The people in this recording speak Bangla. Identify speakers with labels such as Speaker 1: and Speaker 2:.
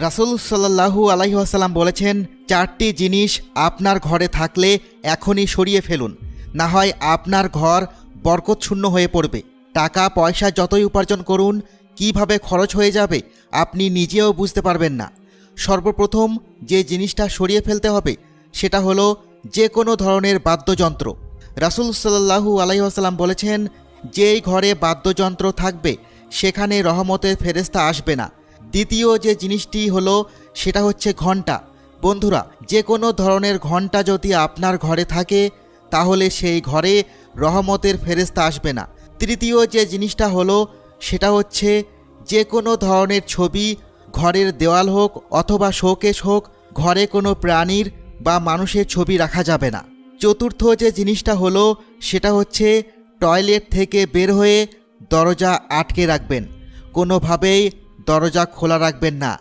Speaker 1: রাসূল সাল্লাল্লাহু আলাইহি ওয়াসাল্লাম বলেছেন, 4টি জিনিস আপনার ঘরে থাকলে এখনই সরিয়ে ফেলুন, না হয় আপনার ঘর বরকতশূন্য হয়ে পড়বে। টাকা পয়সা যতই উপার্জন করুন, কিভাবে খরচ হয়ে যাবে আপনি নিজেও বুঝতে পারবেন না। সর্বপ্রথম যে জিনিসটা সরিয়ে ফেলতে হবে সেটা হলো যে কোনো ধরনের বাদ্যযন্ত্র। রাসূল সাল্লাল্লাহু আলাইহি ওয়াসাল্লাম বলেছেন, যেই ঘরে বাদ্যযন্ত্র থাকবে সেখানে রহমতের ফেরেশতা আসবে না। দ্বিতীয় যে জিনিসটি হলো সেটা হচ্ছে ঘণ্টা। বন্ধুরা, যে কোনো ধরনের ঘণ্টা যদি আপনার ঘরে থাকে তাহলে সেই ঘরে রহমতের ফেরেশতা আসবে না। তৃতীয় যে জিনিসটা হলো সেটা হচ্ছে যে কোনো ধরনের ছবি, ঘরের দেওয়াল হোক অথবা শোকেস হোক, ঘরে কোনো প্রাণীর বা মানুষের ছবি রাখা যাবে না। চতুর্থ যে জিনিসটা হলো সেটা হচ্ছে টয়লেট থেকে বের হয়ে দরজা আটকে রাখবেন, কোনোভাবেই দরজা খোলা রাখবেন না।